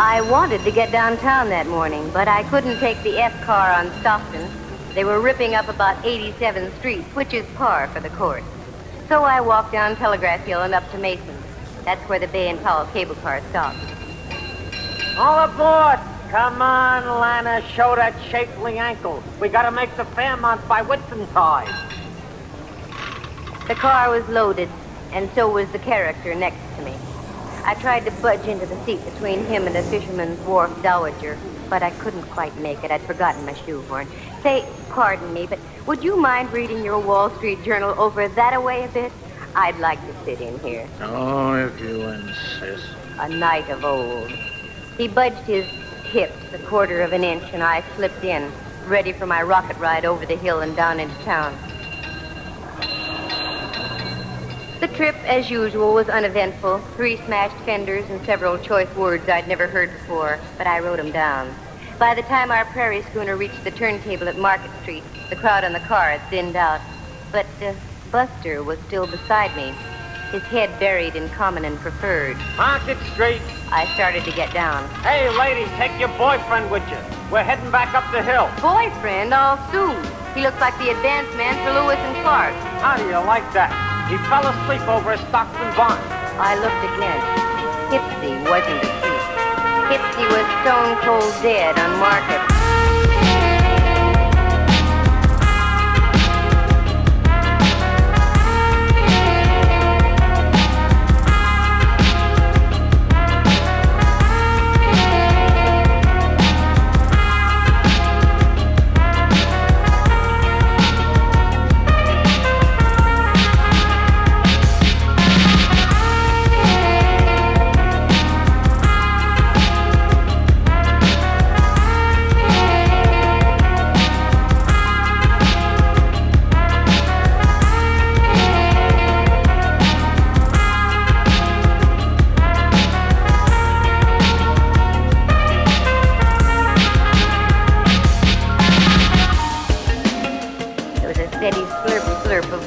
I wanted to get downtown that morning, but I couldn't take the F car on Stockton. They were ripping up about 87th Street, which is par for the course. So I walked down Telegraph Hill and up to Mason's. That's where the Bay and Powell cable car stopped. All aboard! Come on, Lana, show that shapely ankle. We gotta make the Fairmont by Whitsuntide. The car was loaded, and so was the character next to me. I tried to budge into the seat between him and a Fisherman's Wharf dowager, but I couldn't quite make it. I'd forgotten my shoehorn. Say, pardon me, but would you mind reading your Wall Street Journal over that-a-way a bit? I'd like to sit in here. Oh, if you insist. A knight of old. He budged his hips a quarter of an inch, and I slipped in, ready for my rocket ride over the hill and down into town. The trip, as usual, was uneventful. 3 smashed fenders and several choice words I'd never heard before, but I wrote them down. By the time our prairie schooner reached the turntable at Market Street, the crowd on the car had thinned out. But Buster was still beside me, his head buried in common and preferred. Market Street. I started to get down. Hey, lady, take your boyfriend with you. We're heading back up the hill. Boyfriend, all soon. He looks like the advance man for Lewis and Clark. How do you like that? He fell asleep over at Stockton Barn. I looked again. Hipsy wasn't asleep. Hipsy was stone cold dead on Market.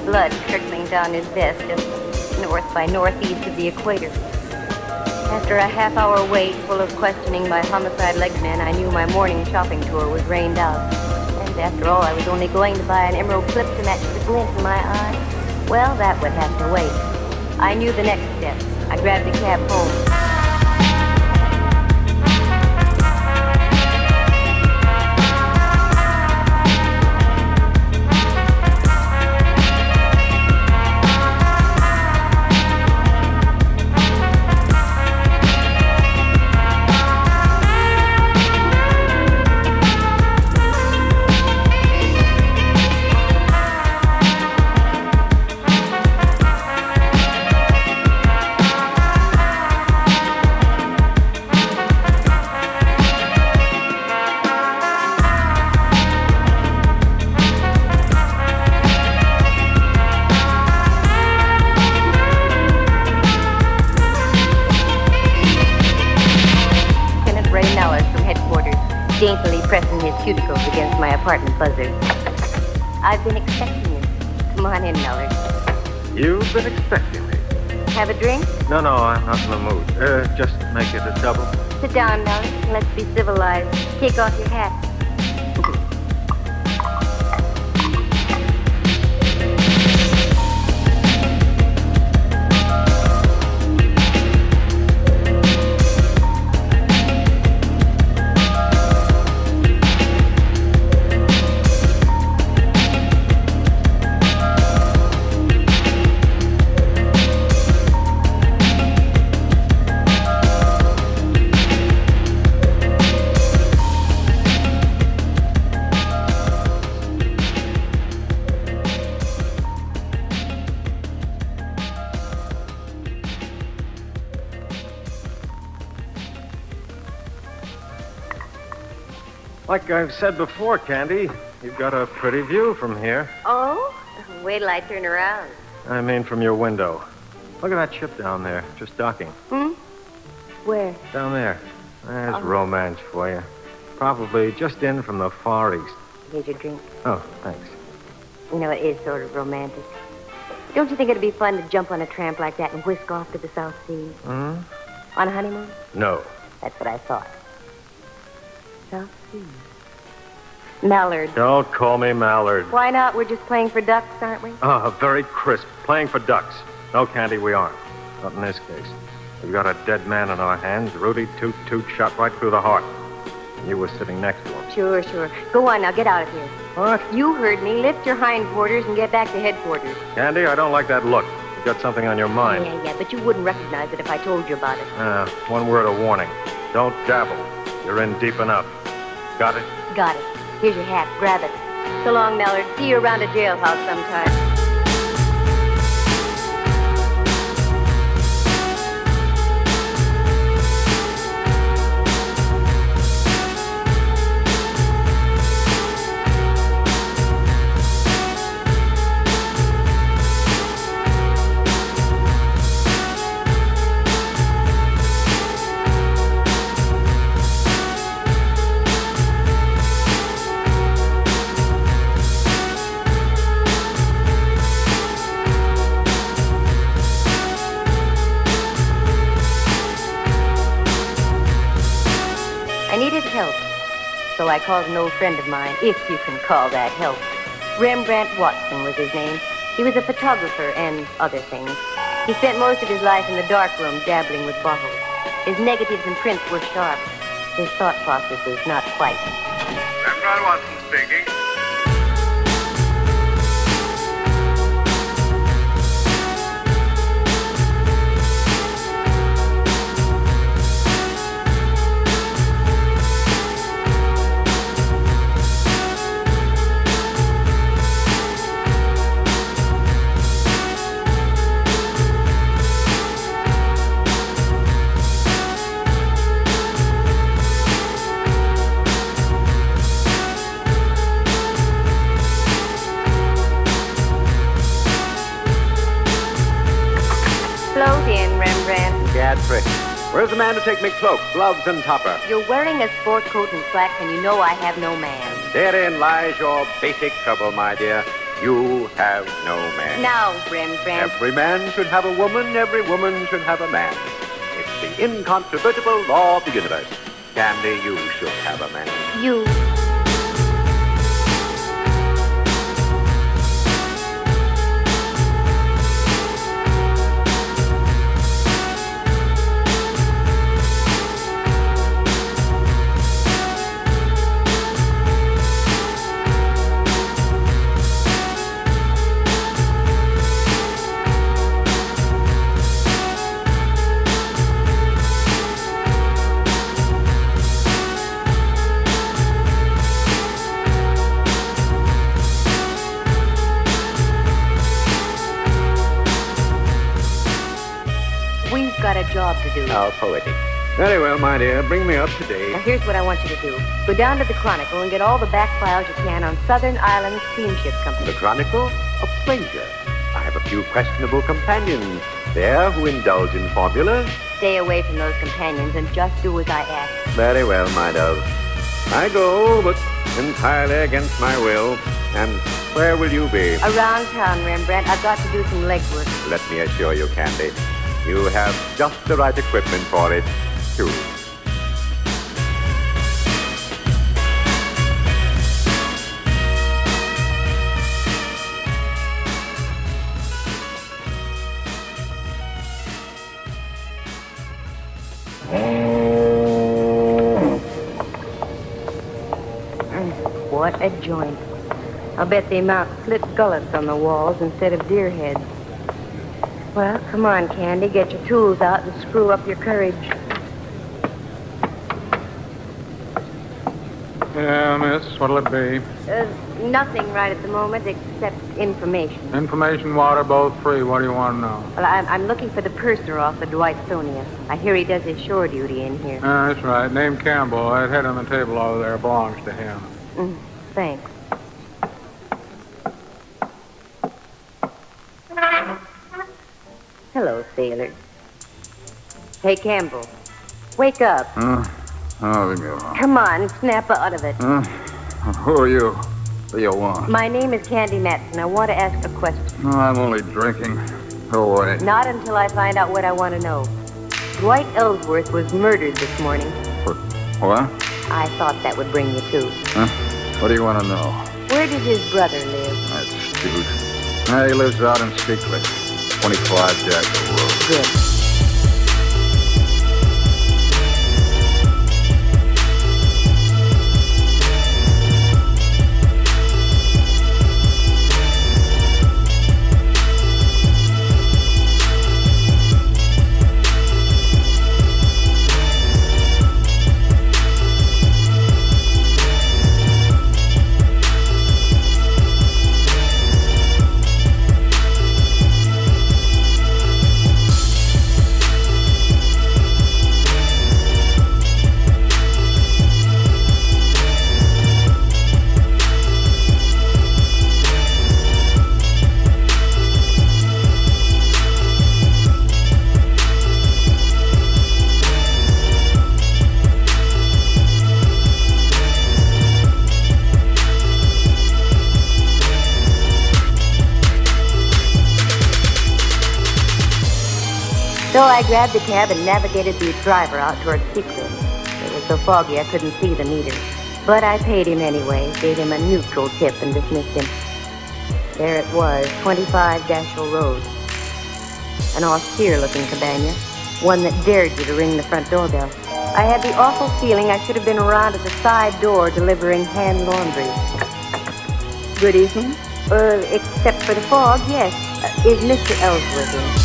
Blood trickling down his vest just north by northeast of the equator. After a half-hour wait full of questioning by homicide legsmen, I knew my morning shopping tour was rained out. And after all, I was only going to buy an emerald clip to match the glint in my eye. Well, that would have to wait. I knew the next step. I grabbed a cab home. Daintily pressing his cuticles against my apartment buzzer. I've been expecting you. Come on in, Mellor. You've been expecting me? Have a drink? No, I'm not in the mood. Just make it a double. Sit down, Mellor. Let's be civilized. Take off your hat. Like I've said before, Candy, you've got a pretty view from here. Oh? Wait till I turn around. I mean from your window. Look at that ship down there, just docking. Where? Down there. There's romance for you. Probably just in from the Far East. Here's your drink. Oh, thanks. You know, it is sort of romantic. Don't you think it'd be fun to jump on a tramp like that and whisk off to the South Seas? Hmm? On a honeymoon? No. That's what I thought. South Seas. Mallard. Don't call me Mallard. Why not? We're just playing for ducks, aren't we? Oh, very crisp. Playing for ducks. No, Candy, we aren't. Not in this case. We've got a dead man in our hands. Rudy Toot shot right through the heart. And you were sitting next to him. Sure. Go on now, get out of here. What? You heard me. Lift your hindquarters and get back to headquarters. Candy, I don't like that look. You've got something on your mind. Yeah, but you wouldn't recognize it if I told you about it. One word of warning. Don't dabble. You're in deep enough. Got it? Got it. Here's your hat. Grab it. So long, Mallard. See you around a jailhouse sometime. So I called an old friend of mine, if you can call that help. Rembrandt Watson was his name. He was a photographer and other things. He spent most of his life in the darkroom dabbling with bottles. His negatives and prints were sharp. His thought process was not quite. Rembrandt Watson speaking. Where's the man to take me cloak, gloves, and topper? You're wearing a sport coat and slacks, and you know I have no man. Therein lies your basic trouble, my dear. You have no man. Now, Rembrandt. Every man should have a woman. Every woman should have a man. It's the incontrovertible law of the universe. Candy, you should have a man. You. Got a job to do. How poetic. Very well, my dear. Bring me up to date. Now, here's what I want you to do. Go down to the Chronicle and get all the back files you can on Southern Islands Steamship Company. The Chronicle? A pleasure. I have a few questionable companions there who indulge in formulas. Stay away from those companions and just do as I ask. Very well, my dove. I go, but entirely against my will. And where will you be? Around town, Rembrandt. I've got to do some legwork. Let me assure you, Candy, you have just the right equipment for it, too. What a joint. I'll bet they mount slit gullets on the walls instead of deer heads. Well, come on, Candy. Get your tools out and screw up your courage. Yeah, miss, what'll it be? Nothing right at the moment except information. Information, water, both free. What do you want to know? Well, I'm looking for the purser off the Dwightsonia. I hear he does his shore duty in here. That's right. Named Campbell. That head on the table over there belongs to him. Thanks. Hello, sailor. Hey, Campbell. Wake up. Oh, we go. Come on, snap out of it. Who are you? do you want? My name is Candy Matson. I want to ask a question. No, I'm only drinking. Go away. Not until I find out what I want to know. Dwight Ellsworth was murdered this morning. What? I thought that would bring you to. Huh? What do you want to know? Where did his brother live? That's stupid. He lives out in Stickley. 25 Jackal Road. Good. So I grabbed the cab and navigated the driver out towards Stickley. It was so foggy I couldn't see the meter. But I paid him anyway, gave him a neutral tip, and dismissed him. There it was, 25 Dashel Road. An austere-looking cabana, one that dared you to ring the front doorbell. I had the awful feeling I should have been around at the side door delivering hand laundry. Good evening. Except for the fog, yes. Is Mr. Ellsworth in?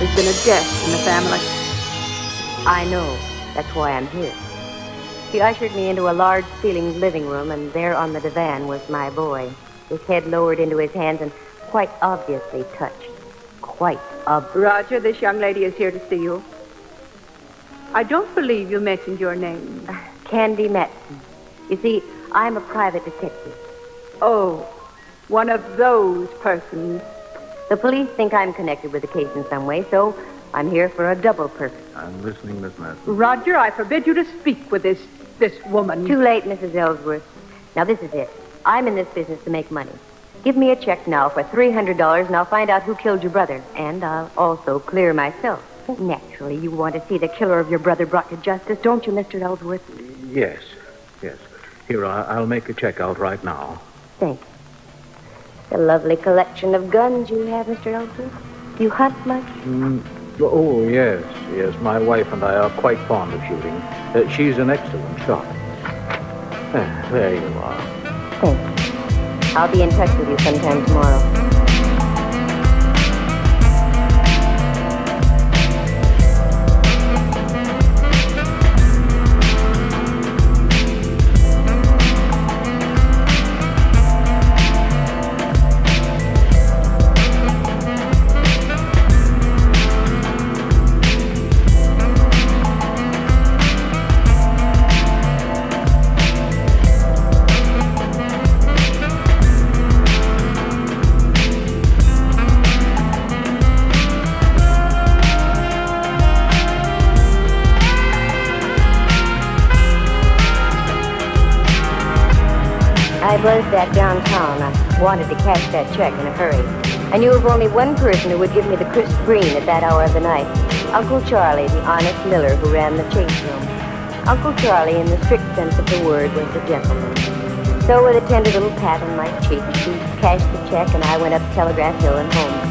There's been a death in the family. I know. That's why I'm here. She ushered me into a large ceilinged living room, and there on the divan was my boy, his head lowered into his hands and quite obviously touched. Quite Roger, this young lady is here to see you. I don't believe you mentioned your name. Candy Matson. You see, I'm a private detective. Oh, one of those persons. The police think I'm connected with the case in some way, so I'm here for a double purpose. I'm listening, Miss Matson. Roger, I forbid you to speak with this woman. Too late, Mrs. Ellsworth. Now, this is it. I'm in this business to make money. Give me a check now for $300, and I'll find out who killed your brother. And I'll also clear myself. Naturally, you want to see the killer of your brother brought to justice, don't you, Mr. Ellsworth? Yes. Here, I'll make a check out right now. Thank you. A lovely collection of guns you have, Mr. Ellsworth. Do you hunt much? Oh, yes. My wife and I are quite fond of shooting. She's an excellent shot. There you are. Thank you. I'll be in touch with you sometime tomorrow. buzzed that downtown. I wanted to cash that check in a hurry. I knew of only one person who would give me the crisp green at that hour of the night. Uncle Charlie, the honest miller who ran the chase room. Uncle Charlie, in the strict sense of the word, was a gentleman. So with a tender little pat on my cheek, she cashed the check and I went up Telegraph Hill and home.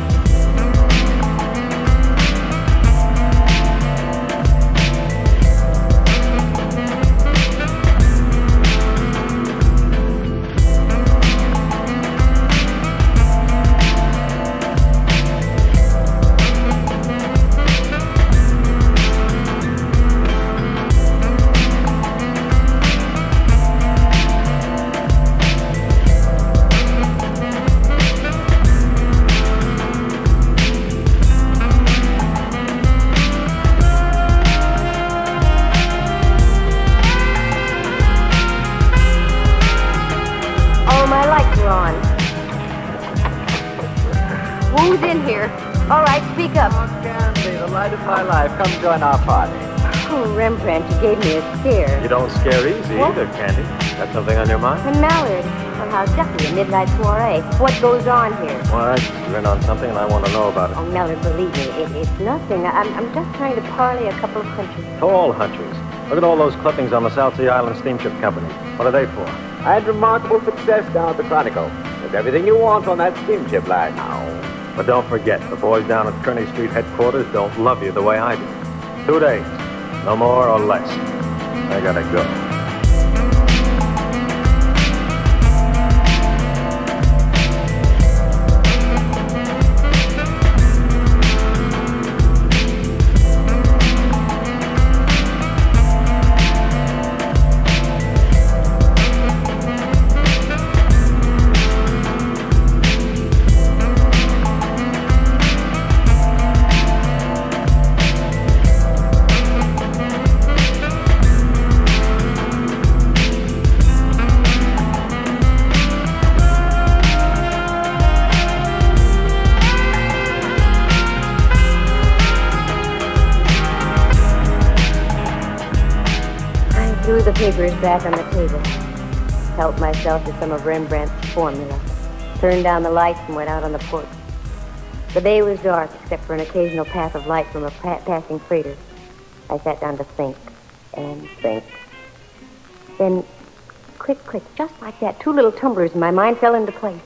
Who's in here? All right, speak up. Oh, Candy, the light of my life. Come join our party. Oh, Rembrandt, you gave me a scare. You don't scare easy either, Candy. Got something on your mind? And Mallard. Well, how ducky, a midnight soiree. What goes on here? What? You're in on something and I want to know about it. Oh, Mallard, believe me, it's nothing. I'm just trying to parlay a couple of hunches. Tall hunches. Look at all those clippings on the South Sea Island Steamship Company. What are they for? I had remarkable success down at the Chronicle. There's everything you want on that steamship line now. But don't forget, the boys down at Kearney Street headquarters don't love you the way I do. 2 days. No more or less. I gotta go. Threw the papers back on the table. Helped myself to some of Rembrandt's formula. Turned down the lights and went out on the porch. The bay was dark except for an occasional path of light from a passing freighter. I sat down to think and think. Then, quick, just like that, 2 little tumblers and my mind fell into place.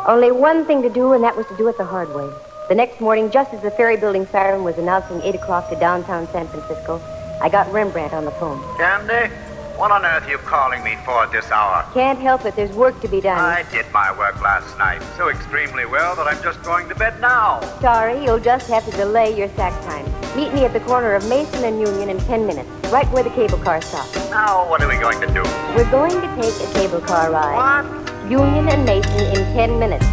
Only one thing to do, and that was to do it the hard way. The next morning, just as the ferry building siren was announcing 8 o'clock to downtown San Francisco, I got Rembrandt on the phone. Candy, what on earth are you calling me for at this hour? Can't help it. There's work to be done. I did my work last night so extremely well that I'm just going to bed now. Sorry, you'll just have to delay your sack time. Meet me at the corner of Mason and Union in 10 minutes, right where the cable car stops. Now, what are we going to do? We're going to take a cable car ride. What? Union and Mason in 10 minutes.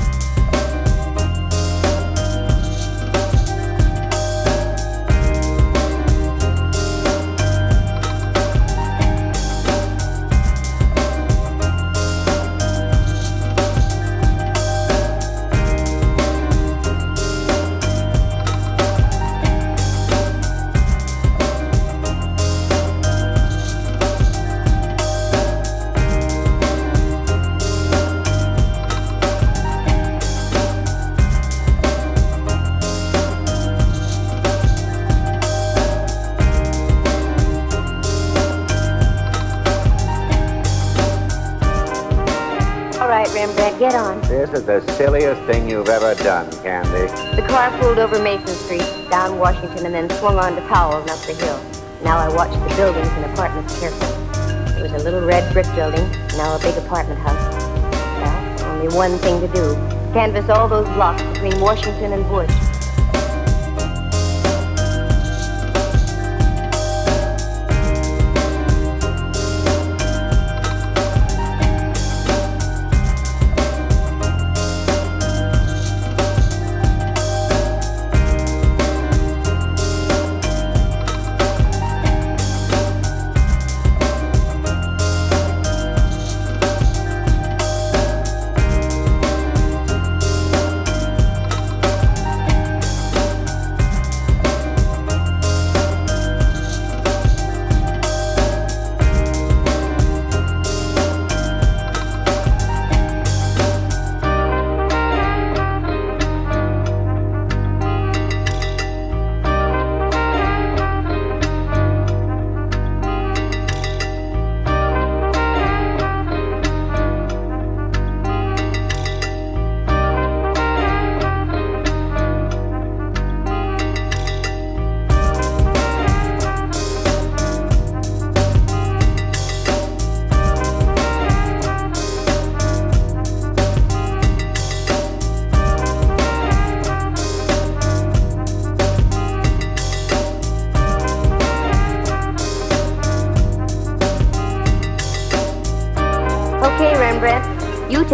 Rembrandt, get on. This is the silliest thing you've ever done, Candy. The car pulled over Mason Street, down Washington, and then swung on to Powell and up the hill. Now I watched the buildings and apartments carefully. It was a little red brick building, now a big apartment house. Well, only one thing to do. Canvass all those blocks between Washington and Bush.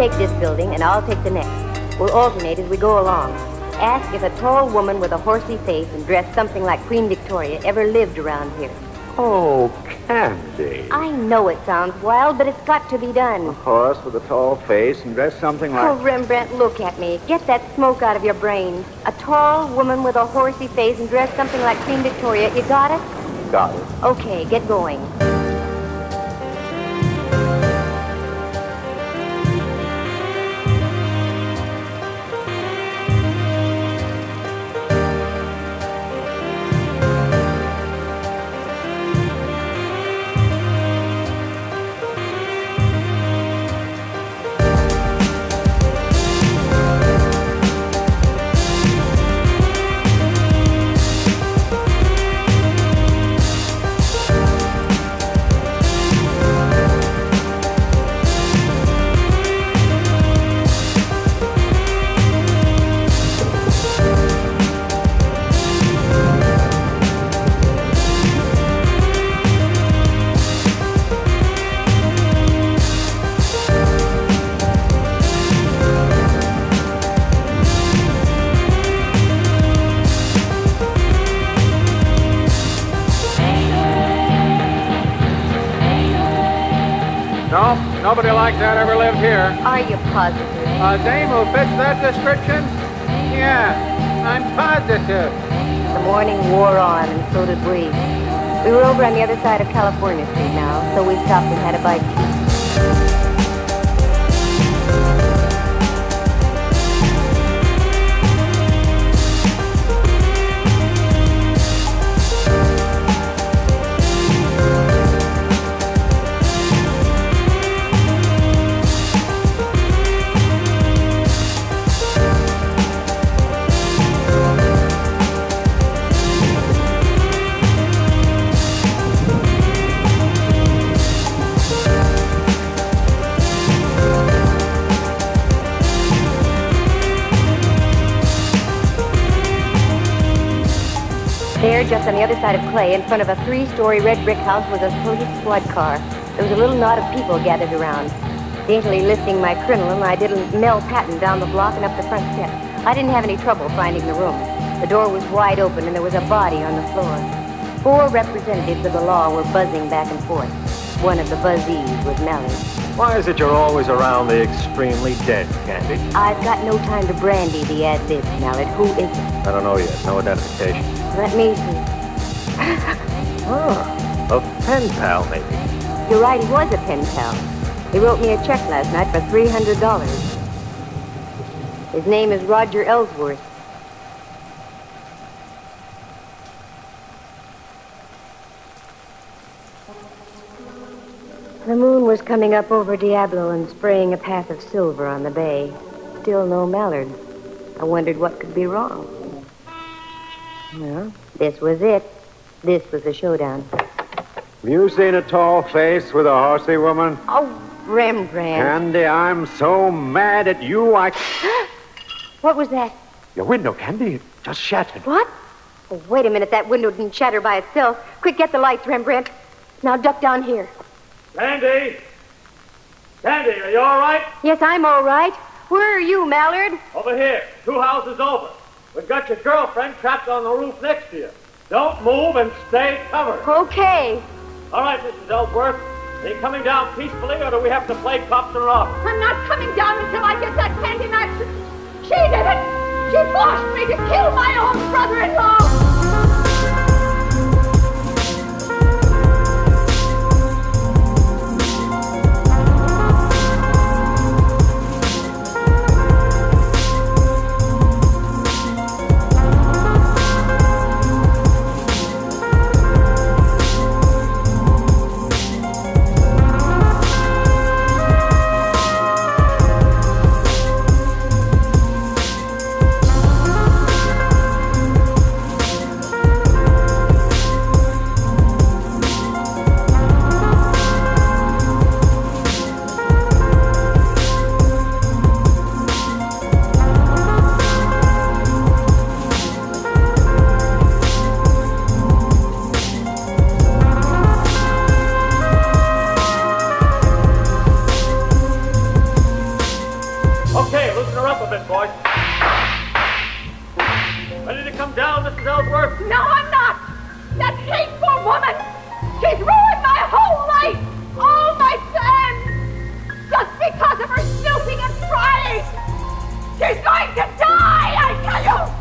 take this building, and I'll take the next. We'll alternate as we go along. Ask if a tall woman with a horsey face and dressed something like Queen Victoria ever lived around here. Oh, Candy. I know it sounds wild, but it's got to be done. A horse with a tall face and dressed something like... Oh, Rembrandt, look at me. Get that smoke out of your brain. A tall woman with a horsey face and dressed something like Queen Victoria. You got it? Got it. Okay, get going. No, nobody like that ever lived here. Are you positive? A dame who fits that description? Yeah, I'm positive. The morning wore on, and so did we. We were over on the other side of California Street now, so we stopped and had a bite to eat. There, just on the other side of Clay, in front of a 3-story red brick house, was a police squad car. There was a little knot of people gathered around. Daintily lifting my crinoline, I did a Mel Patton down the block and up the front steps. I didn't have any trouble finding the room. The door was wide open, and there was a body on the floor. 4 representatives of the law were buzzing back and forth. One of the buzzees was Mallard. Why is it you're always around the extremely dead, Candy? I've got no time to brandy the ad-libs, Mallard. Who is it? I don't know yet. No identification. Let me see. Oh, a pen pal, maybe. You're right, he was a pen pal. He wrote me a check last night for $300. His name is Roger Ellsworth. The moon was coming up over Diablo and spraying a path of silver on the bay. Still no Mallard. I wondered what could be wrong. Well, this was it. This was the showdown. Have you seen a tall face with a horsey woman? Oh, Rembrandt. Candy, I'm so mad at you, What was that? Your window, Candy, it just shattered. What? Oh, wait a minute. That window didn't shatter by itself. Quick, get the lights, Rembrandt. Now duck down here. Candy! Candy, are you all right? Yes, I'm all right. Where are you, Mallard? Over here, 2 houses over. We've got your girlfriend trapped on the roof next to you. Don't move and stay covered. Okay. All right, Mrs. Ellsworth. Are you coming down peacefully, or do we have to play cops and robbers? I'm not coming down until I get that candy knife. She did it! She forced me to kill my own brother-in-law! come down, Mrs. Ellsworth? No, I'm not. That hateful woman. She's ruined my whole life. All my plans. Just because of her snooping and prying. She's going to die, I tell you.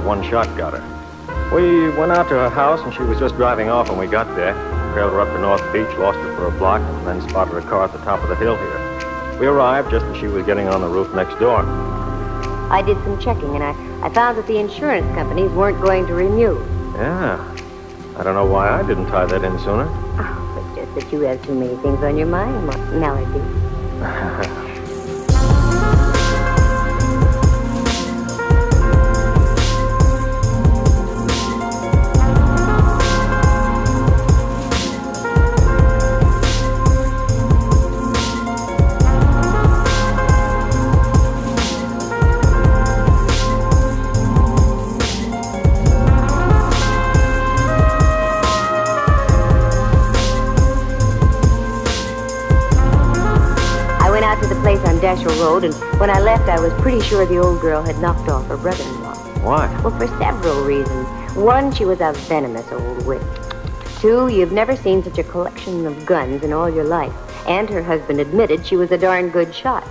One shot got her. We went out to her house, and she was just driving off when we got there. Trailed her up to North Beach, lost her for a block, and then spotted her car at the top of the hill here. We arrived just as she was getting on the roof next door. I did some checking, and I found that the insurance companies weren't going to renew. Yeah. I don't know why I didn't tie that in sooner. Oh, it's just that you have too many things on your mind, Melody. Dasher Road, and when I left, I was pretty sure the old girl had knocked off her brother-in-law. Why? Well, for several reasons. One, she was a venomous old witch. Two, you've never seen such a collection of guns in all your life. And her husband admitted she was a darn good shot.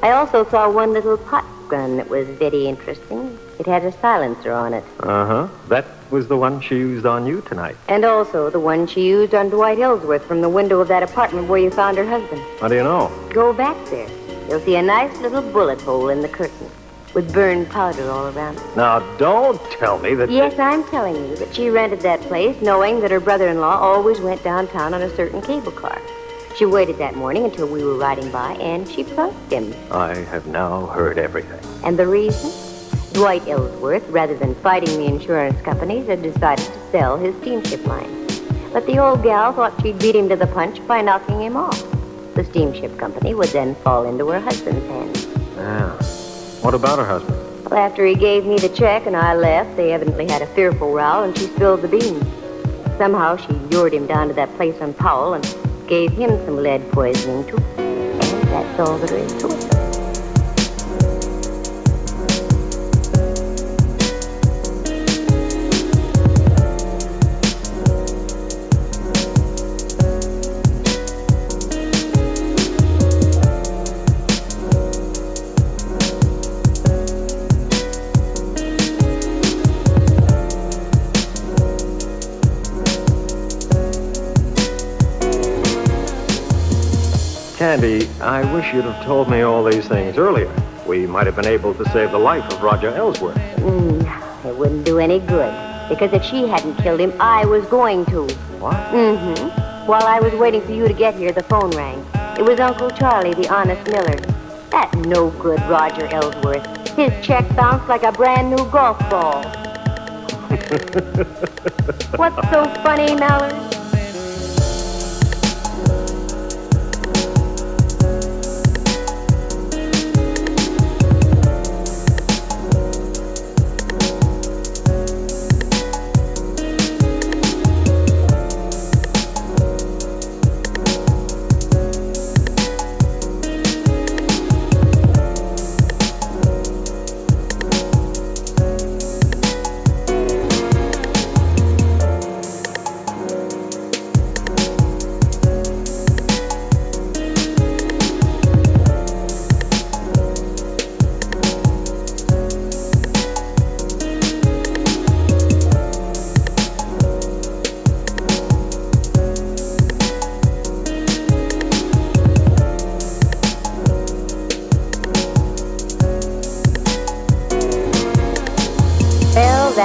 I also saw one little pot gun that was very interesting. It had a silencer on it. Uh-huh. That was the one she used on you tonight. And also the one she used on Dwight Ellsworth from the window of that apartment where you found her husband. How do you know? Go back there. You'll see a nice little bullet hole in the curtain with burned powder all around it. Now, don't tell me that... Yes, I'm telling you that she rented that place knowing that her brother-in-law always went downtown on a certain cable car. She waited that morning until we were riding by, and she plunked him. I have now heard everything. And the reason? Dwight Ellsworth, rather than fighting the insurance companies, had decided to sell his steamship line. But the old gal thought she'd beat him to the punch by knocking him off. The steamship company would then fall into her husband's hands. Yeah. What about her husband? Well, after he gave me the check and I left, they evidently had a fearful row, and she spilled the beans. Somehow she lured him down to that place on Powell and gave him some lead poisoning, too. And that's all there is to it. Candy, I wish you'd have told me all these things earlier. We might have been able to save the life of Roger Ellsworth. It wouldn't do any good, because if she hadn't killed him, I was going to. What? Mm-hmm. While I was waiting for you to get here, the phone rang. It was Uncle Charlie, the honest miller. That no-good Roger Ellsworth. His check bounced like a brand-new golf ball. What's so funny, Mallory?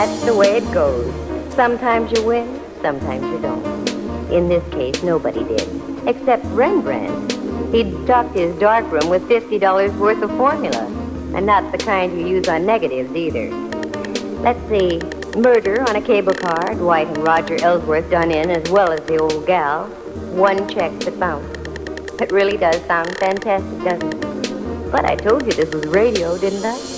That's the way it goes. Sometimes you win, sometimes you don't. In this case, nobody did, except Rembrandt. He'd stocked his darkroom with $50 worth of formula, and not the kind you use on negatives either. Let's see, murder on a cable car, Dwight and Roger Ellsworth done in as well as the old gal. One check that bounced. It really does sound fantastic, doesn't it? But I told you this was radio, didn't I?